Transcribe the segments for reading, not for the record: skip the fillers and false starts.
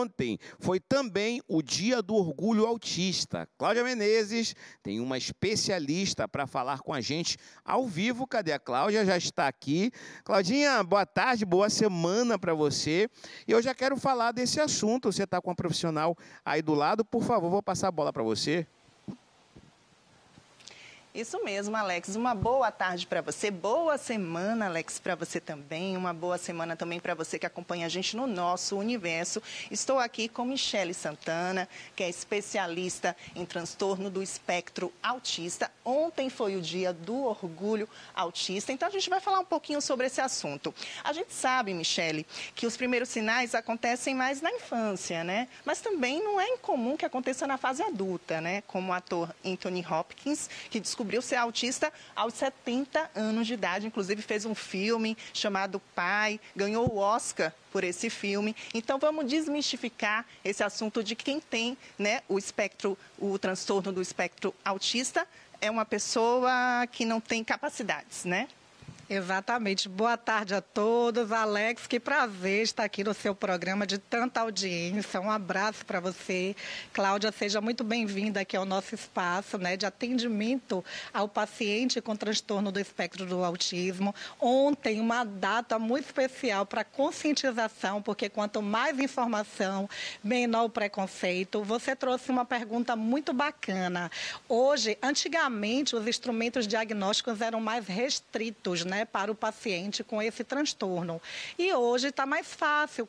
ontem foi também o Dia do Orgulho Autista. Cláudia Menezes tem uma especialista para falar com a gente ao vivo. Cadê a Cláudia? Já está aqui. Claudinha, boa tarde, boa semana para você. E eu já quero falar desse assunto. Você está com uma profissional aí do lado. Por favor, vou passar a bola para você. Isso mesmo, Alex. Uma boa tarde para você, boa semana, Alex, para você também. Uma boa semana também para você que acompanha a gente no nosso universo. Estou aqui com Michele Santana, que é especialista em transtorno do espectro autista. Ontem foi o Dia do Orgulho Autista, então a gente vai falar um pouquinho sobre esse assunto. A gente sabe, Michele, que os primeiros sinais acontecem mais na infância, né? Mas também não é incomum que aconteça na fase adulta, né? Como o ator Anthony Hopkins, que descobriu ser autista aos 70 anos de idade. Inclusive fez um filme chamado Pai, ganhou o Oscar por esse filme. Então vamos desmistificar esse assunto de quem tem, né, o transtorno do espectro autista é uma pessoa que não tem capacidades, né? Exatamente. Boa tarde a todos. Alex, que prazer estar aqui no seu programa de tanta audiência. Um abraço para você. Cláudia, seja muito bem-vinda aqui ao nosso espaço, né, de atendimento ao paciente com transtorno do espectro do autismo. Ontem, uma data muito especial para conscientização, porque quanto mais informação, menor o preconceito. Você trouxe uma pergunta muito bacana. Hoje, antigamente, os instrumentos diagnósticos eram mais restritos, né, para o paciente com esse transtorno. E hoje está mais fácil,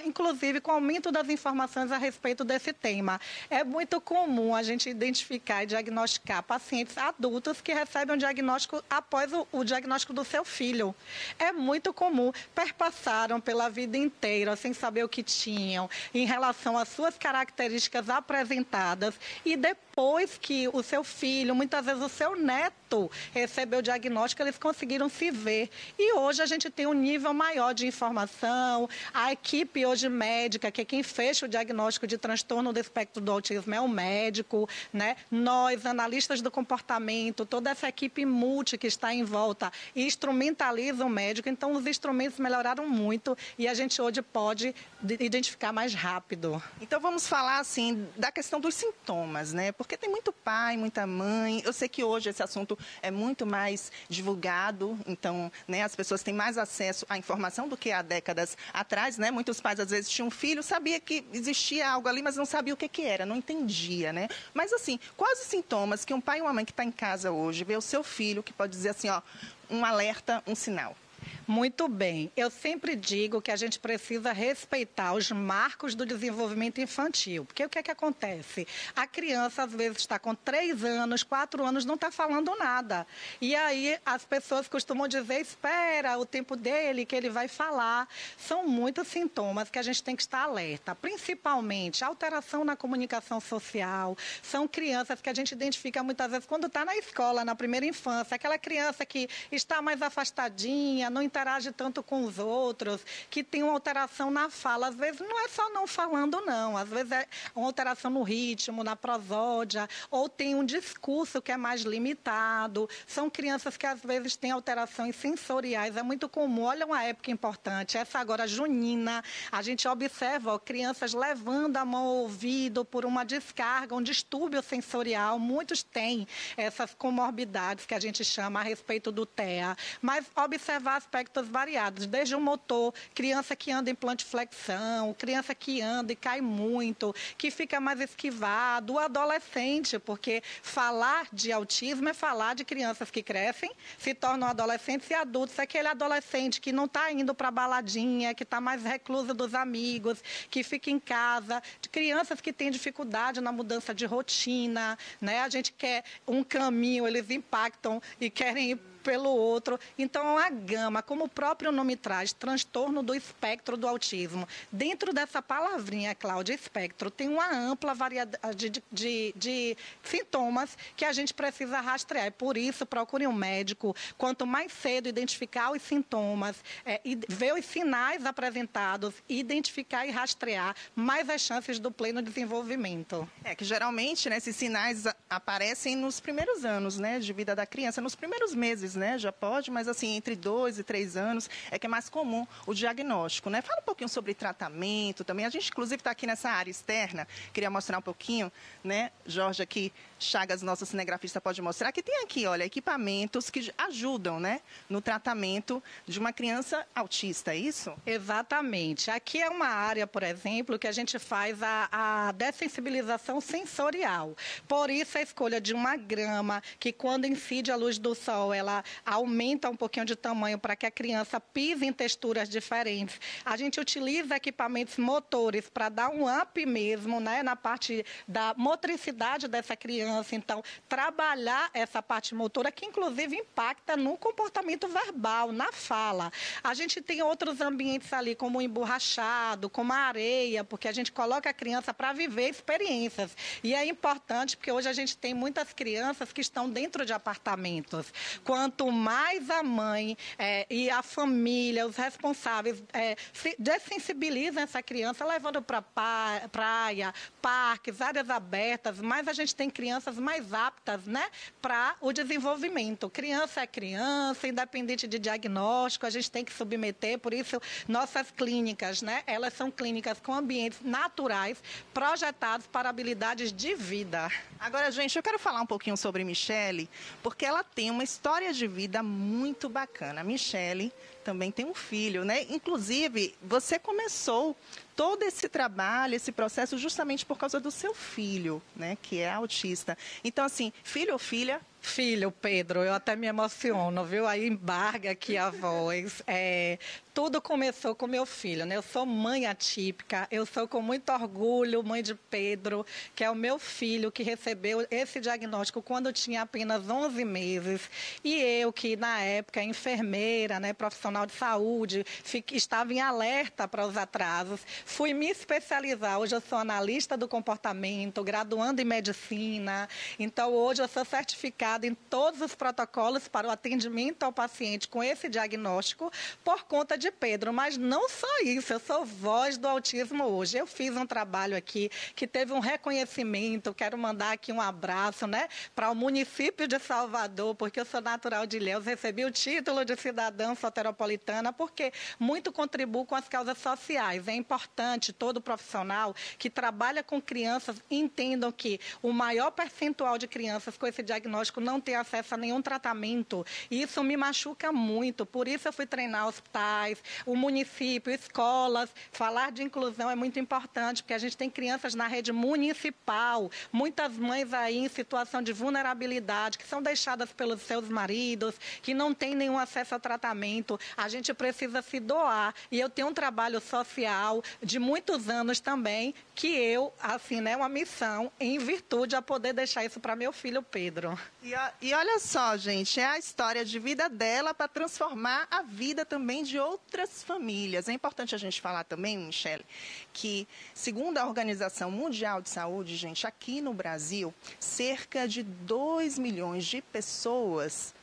inclusive com o aumento das informações a respeito desse tema. É muito comum a gente identificar e diagnosticar pacientes adultos que recebem um diagnóstico após o diagnóstico do seu filho. É muito comum, perpassaram pela vida inteira sem saber o que tinham em relação às suas características apresentadas e depois que o seu filho, muitas vezes o seu neto, recebeu o diagnóstico, eles conseguiram se ver. E hoje a gente tem um nível maior de informação. A equipe hoje médica, que é quem fecha o diagnóstico de transtorno do espectro do autismo, é o médico, né? Nós, analistas do comportamento, toda essa equipe multi que está em volta, instrumentaliza o médico. Então, os instrumentos melhoraram muito e a gente hoje pode identificar mais rápido. Então, vamos falar, assim, da questão dos sintomas, né? Porque tem muito pai, muita mãe. Eu sei que hoje esse assunto é muito mais divulgado, então, né, as pessoas têm mais acesso à informação do que há décadas atrás, né? Muitos pais, às vezes, tinham um filho, sabia que existia algo ali, mas não sabia o que era, não entendia, né? Mas, assim, quais os sintomas que um pai e uma mãe que está em casa hoje vê o seu filho, que pode dizer assim, ó, um alerta, um sinal? Muito bem. Eu sempre digo que a gente precisa respeitar os marcos do desenvolvimento infantil. Porque o que é que acontece? A criança, às vezes, está com 3 anos, 4 anos, não está falando nada. E aí as pessoas costumam dizer, espera o tempo dele, que ele vai falar. São muitos sintomas que a gente tem que estar alerta. Principalmente alteração na comunicação social. São crianças que a gente identifica muitas vezes quando está na escola, na primeira infância. Aquela criança que está mais afastadinha, não interage tanto com os outros, que tem uma alteração na fala. Às vezes não é só não falando, não. Às vezes é uma alteração no ritmo, na prosódia, ou tem um discurso que é mais limitado. São crianças que às vezes têm alterações sensoriais. É muito comum. Olha uma época importante, essa agora junina, a gente observa, ó, crianças levando a mão ao ouvido por uma descarga, um distúrbio sensorial. Muitos têm essas comorbidades que a gente chama a respeito do TEA. Mas observar aspectos variados, desde o motor, criança que anda em plantiflexão, criança que anda e cai muito, que fica mais esquivado, o adolescente, porque falar de autismo é falar de crianças que crescem, se tornam adolescentes e adultos. Aquele adolescente que não está indo para a baladinha, que está mais recluso dos amigos, que fica em casa, de crianças que têm dificuldade na mudança de rotina, né? A gente quer um caminho, eles impactam e querem ir pelo outro. Então, é uma gama, como o próprio nome traz, transtorno do espectro do autismo. Dentro dessa palavrinha, Cláudia, espectro, tem uma ampla variedade de sintomas que a gente precisa rastrear. E por isso, procure um médico. Quanto mais cedo identificar os sintomas, e ver os sinais apresentados, identificar e rastrear, mais as chances do pleno desenvolvimento. É que geralmente, né, esses sinais aparecem nos primeiros anos, né, de vida da criança, nos primeiros meses anos, né, já pode, mas assim, entre 2 e 3 anos é que é mais comum o diagnóstico, né? Fala um pouquinho sobre tratamento também. A gente, inclusive, está aqui nessa área externa. Queria mostrar um pouquinho, né? Jorge aqui, Chagas, nosso cinegrafista, pode mostrar que tem aqui, olha, equipamentos que ajudam, né, no tratamento de uma criança autista, é isso? Exatamente. Aqui é uma área, por exemplo, que a gente faz a dessensibilização sensorial. Por isso, a escolha de uma grama, que quando incide a luz do sol, ela aumenta um pouquinho de tamanho para que a criança pise em texturas diferentes. A gente utiliza equipamentos motores para dar um up mesmo, né, na parte da motricidade dessa criança. Então, trabalhar essa parte motora que, inclusive, impacta no comportamento verbal, na fala. A gente tem outros ambientes ali, como o emborrachado, como a areia, porque a gente coloca a criança para viver experiências. E é importante, porque hoje a gente tem muitas crianças que estão dentro de apartamentos. Quanto mais a mãe e a família, os responsáveis, se dessensibilizam essa criança, levando para praia, parques, áreas abertas, mais a gente tem crianças mais aptas, né, para o desenvolvimento. Criança é criança, independente de diagnóstico, a gente tem que submeter, por isso nossas clínicas, né, elas são clínicas com ambientes naturais, projetados para habilidades de vida. Agora, gente, eu quero falar um pouquinho sobre Michele, porque ela tem uma história de vida muito bacana. A Michele também tem um filho, né? Inclusive, você começou todo esse trabalho, esse processo, justamente por causa do seu filho, né? Que é autista. Então, assim, filho ou filha? Filho, Pedro, eu até me emociono, viu? Aí embarga aqui a voz. Tudo começou com meu filho, né? Eu sou mãe atípica, eu sou com muito orgulho mãe de Pedro, que é o meu filho que recebeu esse diagnóstico quando tinha apenas 11 meses. E eu, que na época é enfermeira, né, profissional de saúde, estava em alerta para os atrasos, fui me especializar. Hoje eu sou analista do comportamento, graduando em medicina. Então, hoje eu sou certificada em todos os protocolos para o atendimento ao paciente com esse diagnóstico por conta de Pedro. Mas não só isso, eu sou voz do autismo hoje. Eu fiz um trabalho aqui que teve um reconhecimento, quero mandar aqui um abraço, né, para o município de Salvador, porque eu sou natural de Ilhéus, recebi o título de cidadã soteropolitana, porque muito contribuo com as causas sociais. É importante todo profissional que trabalha com crianças entendam que o maior percentual de crianças com esse diagnóstico não tem acesso a nenhum tratamento. E isso me machuca muito. Por isso eu fui treinar hospitais, o município, escolas. Falar de inclusão é muito importante, porque a gente tem crianças na rede municipal, muitas mães aí em situação de vulnerabilidade, que são deixadas pelos seus maridos, que não têm nenhum acesso ao tratamento. A gente precisa se doar. E eu tenho um trabalho social de muitos anos também, que eu, assim, né, uma missão em virtude a poder deixar isso para meu filho Pedro. E olha só, gente, é a história de vida dela para transformar a vida também de outras famílias. É importante a gente falar também, Michele, que segundo a Organização Mundial de Saúde, gente, aqui no Brasil, cerca de 2 milhões de pessoas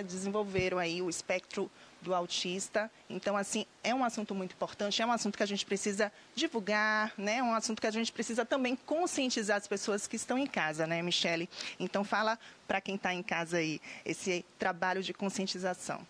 desenvolveram aí o espectro do autista. Então, assim, é um assunto muito importante, é um assunto que a gente precisa divulgar, né? É um assunto que a gente precisa também conscientizar as pessoas que estão em casa, né, Michele? Então, fala para quem está em casa aí, esse trabalho de conscientização.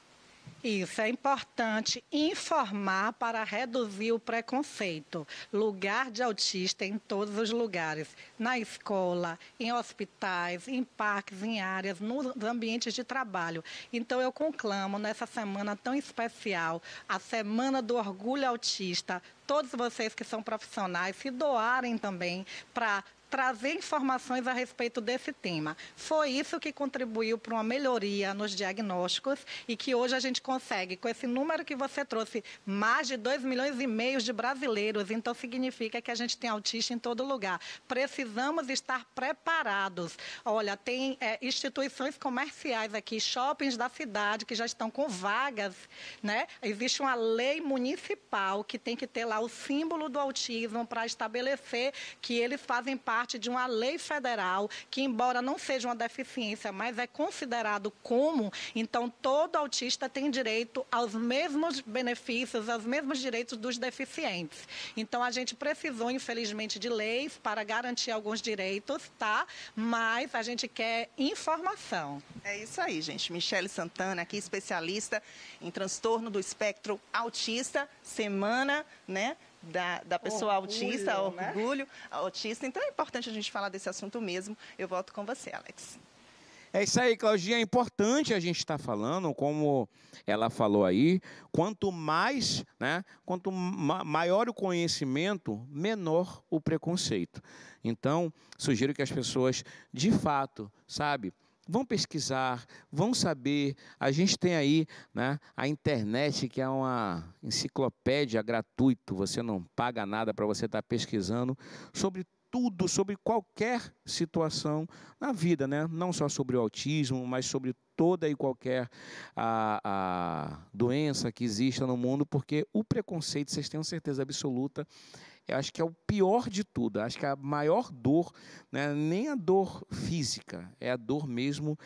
Isso, é importante informar para reduzir o preconceito. Lugar de autista em todos os lugares. Na escola, em hospitais, em parques, em áreas, nos ambientes de trabalho. Então, eu conclamo, nessa semana tão especial, a Semana do Orgulho Autista, todos vocês que são profissionais se doarem também para trazer informações a respeito desse tema. Foi isso que contribuiu para uma melhoria nos diagnósticos e que hoje a gente consegue, com esse número que você trouxe, mais de 2,5 milhões de brasileiros, então significa que a gente tem autista em todo lugar. Precisamos estar preparados. Olha, tem instituições comerciais aqui, shoppings da cidade que já estão com vagas, né? Existe uma lei municipal que tem que ter lá lá o símbolo do autismo para estabelecer que eles fazem parte de uma lei federal que, embora não seja uma deficiência, mas é considerado como, então todo autista tem direito aos mesmos benefícios, aos mesmos direitos dos deficientes. Então a gente precisou, infelizmente, de leis para garantir alguns direitos, tá? Mas a gente quer informação. É isso aí, gente. Michele Santana, aqui especialista em transtorno do espectro autista, semana, né, da pessoa autista, orgulho, autista. Então é importante a gente falar desse assunto mesmo. Eu volto com você, Alex. É isso aí, Claudinha, é importante a gente estar falando, como ela falou aí, quanto mais, né, quanto maior o conhecimento, menor o preconceito. Então, sugiro que as pessoas, de fato, sabe, vão pesquisar, vão saber. A gente tem aí, né, a internet, que é uma enciclopédia gratuita, você não paga nada para você estar pesquisando sobre tudo, sobre qualquer situação na vida, né? Não só sobre o autismo, mas sobre toda e qualquer a doença que exista no mundo, porque o preconceito, vocês tenham certeza absoluta, eu acho que é o pior de tudo. Acho que a maior dor, né, nem a dor física, é a dor mesmo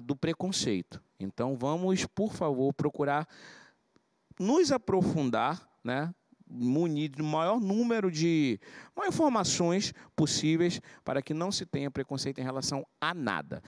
do preconceito. Então, vamos, por favor, procurar nos aprofundar, né, munir do maior número de informações possíveis para que não se tenha preconceito em relação a nada.